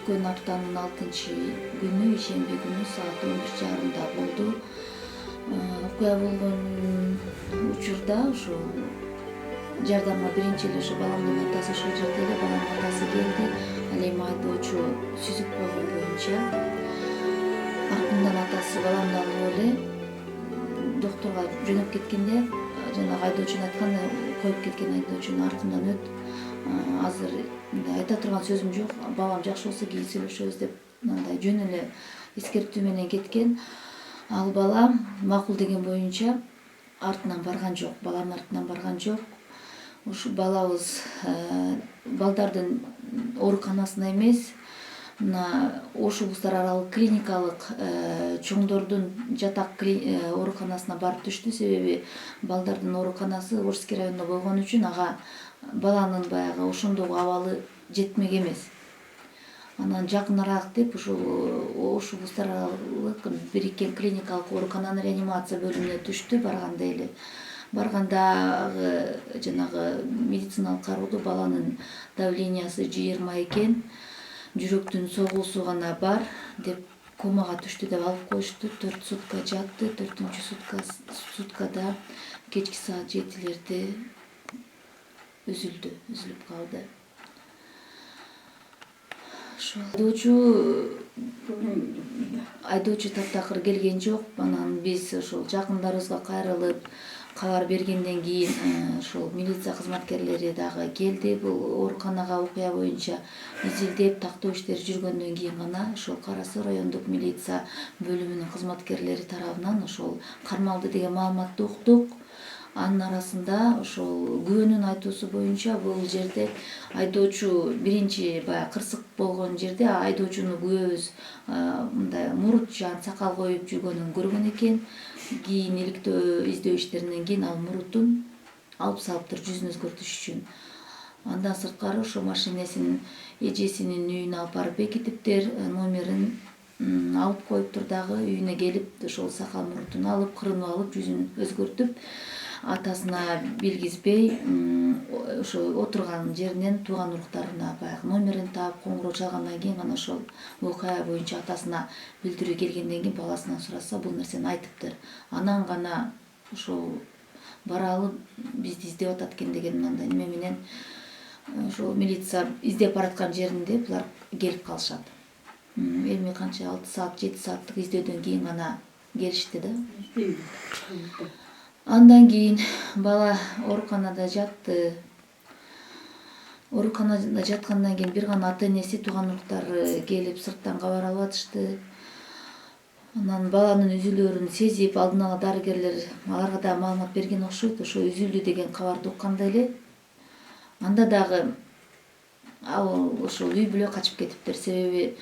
өткөн аптанын 6-күнү ишемби күнү саат 11:30 болду. Окуя болгон учурда ошо жардамга биринчи эле ошо баламдын атасы ушул жерде эле, баламдын атасы келди. Ал эми айдоочу сүзүп койгон боюнча артынан атасы баламды алып эле доктурга жөнөп кеткенде, жанагы айдоочунун айтканы, коюп кеткен айдоочунун артынан өт. Азыр айта турган сөзүм жок. Балам жакшы болсо кийин сүйлөшөбүз деп мындай жөн эле эскертүү менен кеткен. Ал бала макул деген боюнча артынан барган жок, баланын артынан барган жок. Ушу балабыз балдардын ооруканасына эмес, мына Ош облустар аралык клиникалык чоңдордун жатак ооруканасына барып түштү. Себеби балдардын ооруканасы Орский районунда болгон үчүн ага баланын баягы ошондогу абалы жетмек эмес. Анан жакыныраак деп ушул Ош облустар аралык бириккен клиникалык оорукананын реанимация бөлүмүнө түштү барганда эле. Баргандагы жанагы медициналык кароодо баланын давлениясы 20 экен, жүрөктүн согуусу гана бар деп комага түштү деп алып коюшту. 4 сутка жатты. 4-сутка суткада кечки саат 7-лерде үзүлүп калды. Айдоочу таптакыр келген жок. Анан биз ошол жакындарыбызга кайрылып кабар бергенден кийин ошол милиция кызматкерлери дагы келди. Бул ооруканага окуя боюнча изилдеп тактоо иштери жүргөндөн кийин гана ошол Кара Суу райондук милиция бөлүмүнүн кызматкерлери тарабынан ошол кармалды деген маалыматты уктук. Анын арасында ошол күбөнүн айтуусу боюнча бул жерде айдоочу биринчи баягы кырсык болгон жерде айдоочуну күбөбүз мындай мурут жаан сакал коюп жүргөнүн көргөн экен. Кийин иликтөө издөө иштеринен кийин ал мурутун алып салыптыр жүзүн өзгөртүш үчүн. Андан сырткары ошо машинесин эжесинин үйүнө алып барып бекитиптир, номерин алып коюптур дагы. Үйүнө келип ошол сакал мурутун алып, кырынып алып, жүзүн өзгөртүп, атасына билгизбей ошо отурган жеринен тууган уруктарына баягы номерин таап коңгуроо чалгандан кийин гана ошол окуя боюнча атасына билдирүү келгенден кийин баласынан сураса бул нерсени айтыптыр. Анан гана ошол баралы бизди издеп атат экен деген мындай неме менен ошол милиция издеп бараткан жеринде булар келип калышат. Эми канча 6 саат 7 сааттык издөөдөн кийин гана келишти да. Андан кийин бала ооруканада жатты. Ооруканада жаткандан кийин бир гана ата-энеси, тууган уруктары келип сырттан кабар алып атышты. Анан баланын үзүлөөрүн сезип, алдын ала дарыгерлер аларга да маалымат берген окшойт. Ошо үзүлдү деген кабарды укканда эле анда дагы ал ошол үй бүлө качып кетиптир. Себеби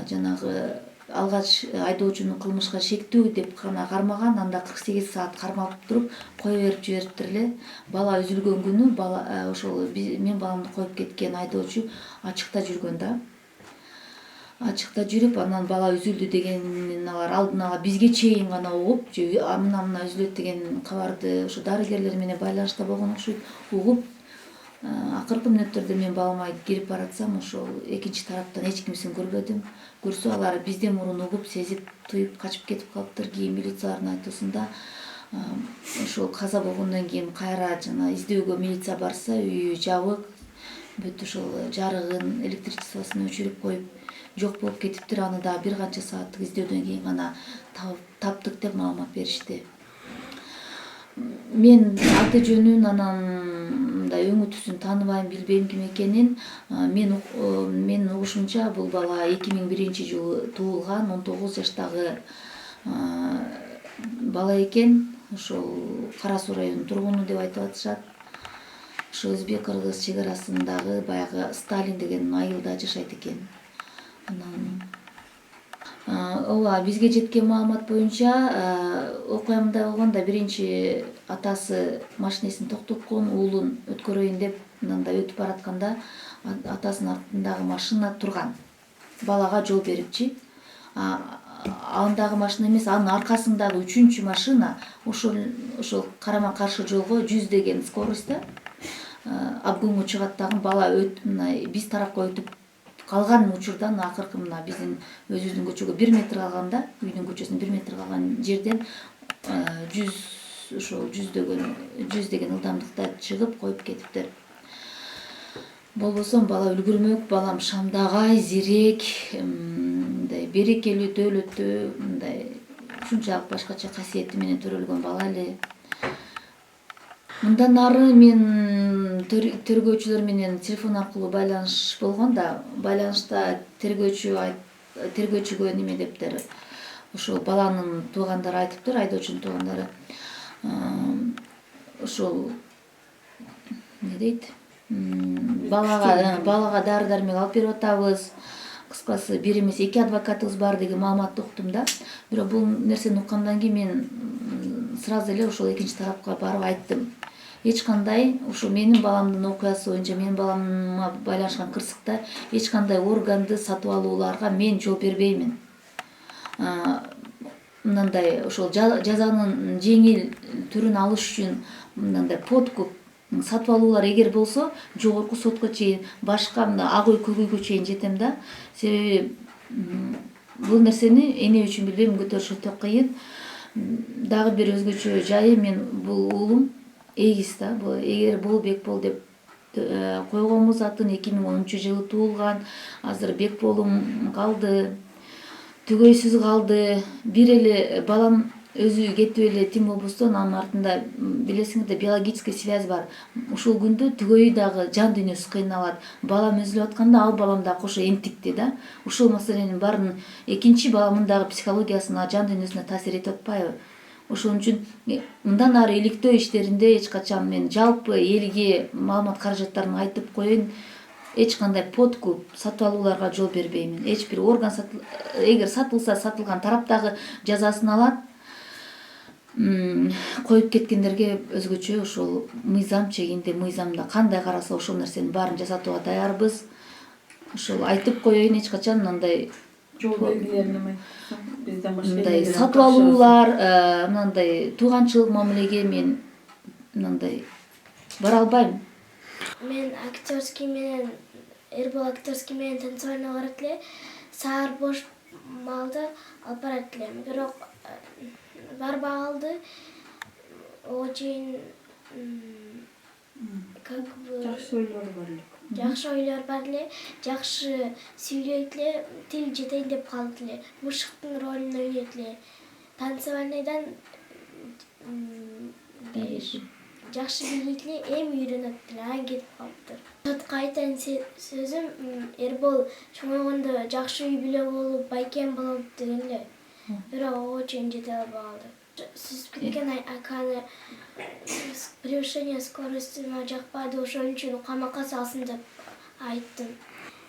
жанагы алгач айдоочунун кылмышка шектүү деп гана кармаган, анда 48 саат кармалып туруп кое берип жибериптир эле. Бала үзүлгөн күнү бала ошол мен баламды коюп кеткен айдоочу ачыкта жүргөн да. Ачыкта жүрүп, анан бала үзүлдү дегенин алар алдын ала бизге чейин гана угуп, мына үзүлөт деген кабарды ошо дарыгерлер менен байланышта болгон окшойт, угуп, акыркы мүнөттөрдө мен балама кирип баратсам, ошол экинчи тараптан эч кимсин көрбөдүм. Көрсө алар бизден мурун угуп, сезип, туюп качып кетип калыптыр. Кийин милициялардын айтуусунда ошол каза болгондон кийин кайра жана издөөгө милиция барса, үйү жабык, бүт ошол жарыгын, электричествосын өчүрүп коюп жок болуп кетиптир. Аны да бир канча сааттык издөодөн кийин гана таптык деп маалымат беришти. Мен аты жөнүн, анан мындай өңү түсүн тааныбайм, билбейм ким экенин. Мен угушумча бул бала 2001-жылы туулган 19 жаштагы бала экен. Ошол Кара Суу районунун тургуну деп айтып атышат. Ошо өзбек-кыргыз чек арасындагы баягы Сталин деген айылда жашайт экен. Анан ооба, бизге жеткен маалымат боюнча окуя мындай болгон да, биринчи атасы машинесин токтоткон, уулун өткөрөйүн деп мындай өтүп баратканда атасынын артындагы машина турган. Балага жол берипчи. Андагы машина эмес, анын аркасындагы 3-чү машина ошол карама каршы жолго 100 деген скоростьта обгонго чыгат дагы, бала биз тарапка өтүп калган учурдан акыркы мына биздин өзүбүздүн көчөгө 1 метр калганда, үйдүн көчөсүнөн 1 метр калган жерден 100 деген ылдамдыкта чыгып коюп кетиптир. Болбосо бала үлгүрмөк, балам шамдагай, зирек, мындай берекелүү, дөөлөттүү, мындай ушунчалык башкача касиети менен төрөлгөн бала эле. Мындан ары мен тергөөчүлөр менен телефон аркылуу байланыш болгон да, байланышта тергөөчүгө неме дептир. Ошол баланын туугандары айтыптыр, айдоочунун туугандары. Ошол эмне дейт? Балага дары-дармек алып берип атабыз. Кыскасы бир эмес 2 адвокатыбыз бар деген маалыматты уктум да. Бирок бул нерсени уккандан кийин мен сразу эле ошол экинчи тарапка барып айттым. Эч кандай ушу менин баламдын окуясы боюнча менин балама байланышкан кырсыкта эч кандай органды сатып алууларга мен жооп бербеймин. Мындай ошол жазанын жеңил түрүн алыш үчүн мындай подкуп сатып алуулар эгер болсо жогорку сотко чейин, башка мына ак үй, көк үйгө чейин жетем да. Себеби бул нерсени эне үчүн билбейм, көтөрүш өтө кыйын. Дагы бир өзгөчө жайы, мен бул уулум эгиз да. Эгер Болбекбол деп койгонбуз атын, 2010-жылы туулган. Азыр Бекболум калды, түгөйсүз калды. Бир эле балам өзү кетип эле тим болбостон анын артында билесиңерде биологический связь бар. Ушул күндө түгөйү дагы жан дүйнөсү кыйналат. Балам үзүлүп атканда ал балам дагы кошо энтикти да. Ушул маселенин баарын экинчи баламын дагы психологиясына, жан дүйнөсүнө таасир этип атпайбы? Ошон үчүн мындан ары иликтөө иштеринде эч качан мен жалпы элге маалымат каражаттарын айтып коеюн. Эч кандай подкуп сатып алууларга жол бербеймин. Эч бир орган эгер сатылса, сатылган тарап дагы жазасын алат. Коюп кеткендерге өзгөчө ошол мыйзам чегинде, мыйзамда кандай караса ошол нерсенин баарын жасатууга даярбыз. Ошол айтып коеюн, эч качан мындай жол белгилерин бизден башка мындай сатып алуулар, мындай тууганчылык мамилеге мен мындай бара албайм. Мен актерский менен Эрбол актерский менен танцевальный барат эле, саар бош маалда алып барат элем. Бирок барбай калды. Ого чейин как бы жакшы ойлор бар эле. жакшы ойлор бар эле, жакшы сүйлөйт эле, тил жетейин деп калды эле. Мышыктын ролун ойнойт эле. Танцевальныйдан жакшы билет эле, эми үйрөнөт эле, ага кетип калыптыр. Сотко айтайын сөзүм, Эрбол чоңойгондо жакшы үй бүлө болуп, байкем болуп деген эле. Бирок ого чейин жете албай калды. Сүзүп кеткен аканы превышение скорости жакпады, ошон үчүн камакка салсын деп айттым.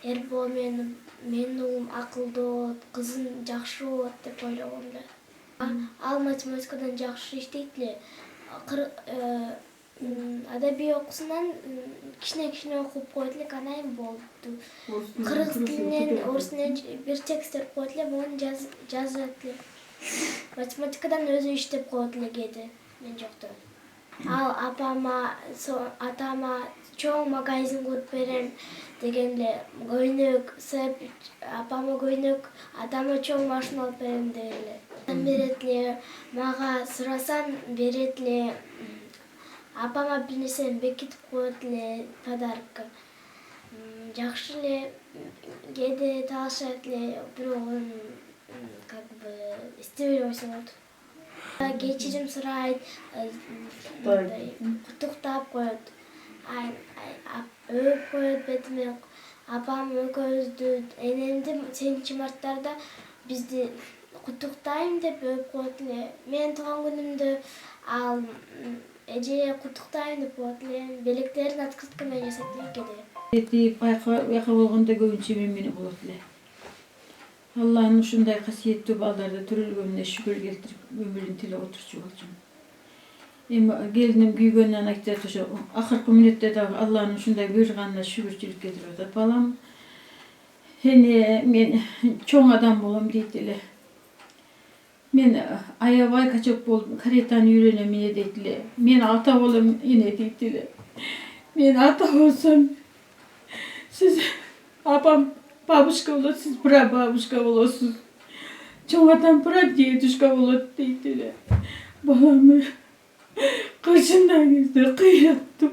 Эрбол менин уулум акылдуу, кызын жакшы болот деп ойлогом да. Ал математикадан жакшы иштейт эле. Адабий окуусунан кичине окуп коет эле, анан болду. Кыргыз тилинен, орус тилинен бир тексттер коет эле, муну жазат эле. Математикадан өзү иштеп коет эле кээде, мен жокто. Ал атама чоң магазин куруп берем деген эле, көйнөк, апама көйнөк, атама чоң машина алып берем деген эле. Берет эле, мага сурасам берет эле. Апама бир нерсени бекитип коет эле, подарок. Жакшы эле, кээде талашат эле, бирок как бы истебей койсо болот. Кечирим сурайт, куттуктап коет. Өп коет бетиме. Апам экөөбүздү, энемди 8-марттарда бизди куттуктайм деп өп коет эле. Менин туулган күнүмдө ал эже куттуктайм деп коет эле. Белектерин открытка менен жасайт эле кээде. Этип байка болгондо көбүнчө мен менен болот эле. Алланын ушундай касиеттүү балдарды төрөлгөнүнө шүгүр келтирип, өмүрүн тилеп отурчу болчумун. Эми келиним күйгөндөн айтат, ошо акыркы мүнөттө дагы Алланын ушундай буйруганына шүгүрчүлүк кетирип атат. Балам, эне мен чоң адам болом дейт эле. Мен аябай качок болуп, каретаны үйрөнөм эне дейт эле. Мен ата болом эне дейт эле. Мен ата болсом, сиз апам Babuşka olur, siz bura babuşka olursunuz. Çoğatan bura diyetuşka olur deydiler. Balamı kaçından yüzde kıyrattım.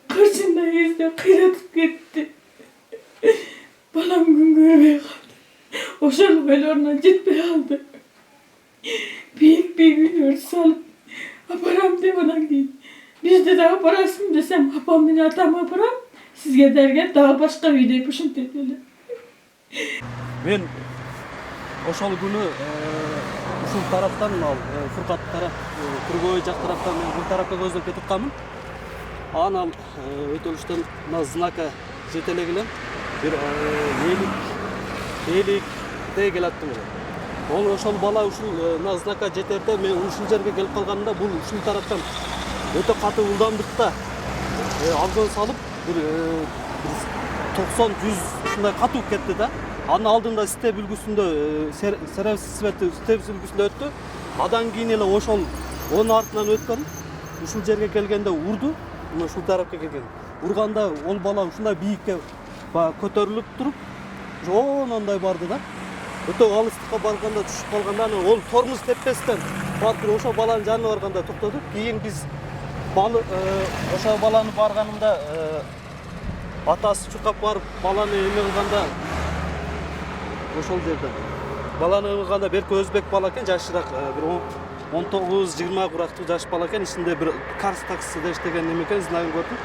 Kaçından yüzde kıyratıp gitti. Balam gün görmeye kaldı. Oşalı böyle oradan gitmeye aldı. Büyük bir gün salıp aparam demedan değil. Biz de daha parasını desem apam beni atam aparam. Sizge derken daha başka bir de yapışım dediler. Men ошол күнү ушул тараптан ал Фуркат тарап Тургой жак тараптан мен бул тарапка көздөп кетип калмын. Анан ал өтөлүштөн мына знака жете эле келем. Бир эликте келаттым. Ол ошол бала ушул мына знака жетерде мен ушул жерге келип калганда бул ушул тараптан өтө катуу ылдамдыкта алгон салып бир 90-100 ушундай катуу кетти да. Анын алдында степ үлгүсүндө өттү. Адан кийин эле ошол онун артынан өткөн ушул жерге келгенде урду. Мына ушул тарапка келген. Урганда ол бала ушундай бийикке көтөрүлүп туруп, жоонондай барды да. Өтө алыстыкка барганда түшүп калганда анан ол тормуз теппестен барып ошол баланын жанына барганда токтоду. Кийин биз ошол баланы барганымда атасы чуркап барып баланы эме кылганда ошол жерде баланы кылганда берки өзбек бала экен, жашыраак бир 19-20 курактуу жаш бала экен. Ичинде бир Карс таксиде иштеген эме экен, знагын көрдүм.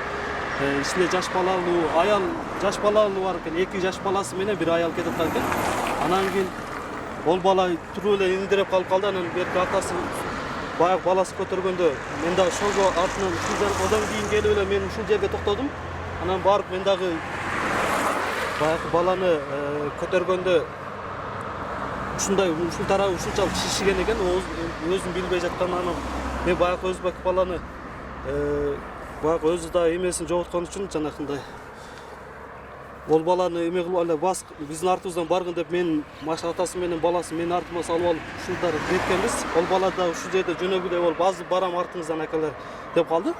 Ичинде жаш балалуу аял, жаш балалуу бар экен. 2 жаш баласы менен бир аял кетип калган экен. Анан кийин ол бала туруп эле индирип калып калды. Анан берки атасы баягы баласы көтөргөндө мен дагы ошого артынан одан кийин келип эле мен ушул жерге токтодум. Анан барып мен дагы баягы баланы көтөргөндө ушундай ушул тарабы ушунчалык шишиген экен, өзүн билбей жаткан. Анан мен баягы өзбек баланы баягы өзү да эмесин жоготкон үчүн жанакындай ол баланы эме кылып эле биздин артыбыздан баргын деп мен атасы менен баласы менин артыма салып алып ушулдар кеткенбиз. Ол бала да ушул жерде жөнөгүдөй болуп азыр барам артыңыздан акалар деп калды.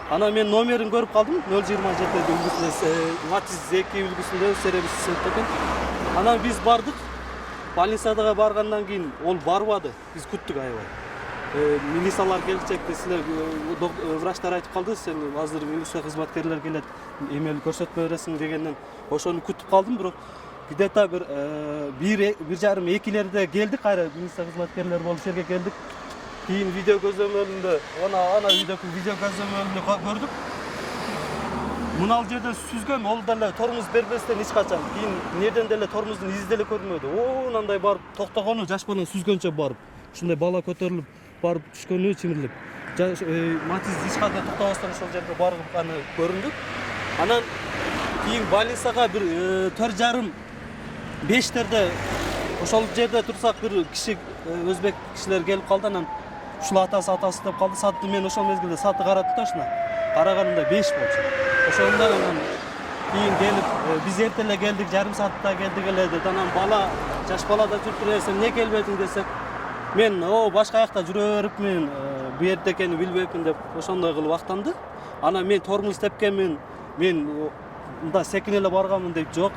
Анан мен номерин көрүп калдым. 027 үлгүсүндө Матиз 2 үлгүсүндө серебиси экен. Анан биз бардык. Больницага баргандан кийин ол барбады. Биз күттүк аябай. Милициялар келчекти, силер врачтар айтып калды, сен азыр милиция кызматкерлер келет, эмели көрсөтмө бересиң дегенден ошону күтүп калдым. Бирок где-то бир 1,5-2лерде келдик, кайра милиция кызматкерлери болуп жерге келдик. Кийин видео көзөмөлүндө, ана видео көзөмөлүндө көрдүк. Мына жерде сүзгөн, ол деле тормуз бербестен эч качан. Кийин нерден деле тормуздун изи деле көрүнмөдү. Мындай барып токтогону жаш баланы сүзгөнчө барып, ушундай бала көтөрүлүп барып түшкөнү чимирлеп. Матиз эч кандай токтобостон ошол жерге барып аны көрүндүк. Анан кийин больницага бир 4:30-5-терде ошол жерде турсак бир киши өзбек кишилер келип калды. Анан ушул атасы деп калды. Саатты мен ошол мезгилде саатты карадым да, ушуна караганымда 5 болчу. Ошондо анан кийин келип биз эрте эле келдик, жарым саатта келдик эле деп. Анан бала, жаш бала да жүрүп туруп сен эмне келбедиң десек, мен башка жакта жүрө берипмин, бу жерде экенин билбепмин деп ошондой кылып актанды. Анан мен тормуз тепкенмин, мен мында секин эле барганмын деп жок,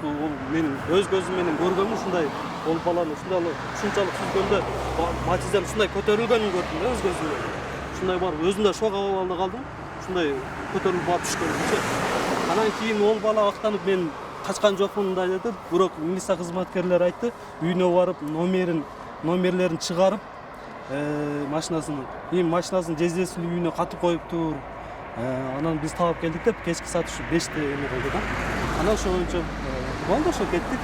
мен өз көзүм менен көргөнмүн ушундай ол баланы ушунчалык сүзгөндө Матизден ушундай көтөрүлгөнүн көрдүм өз көзүм менен. Ушундай барып өзүм да шок абалда калдым. Ушундай көтөрүлүп барып түшкөнүнчө. Анан кийин ол бала актанып мен качкан жокмун мындай деп, бирок милиция кызматкерлери айтты, үйүнө барып номерлерин чыгарып, машинасын жездесинин үйүнө катып коюптур. Анан биз таап келдик деп кечки саат 5-те эме кылды да. Анан ошо боюнча болду, ошо кеттик.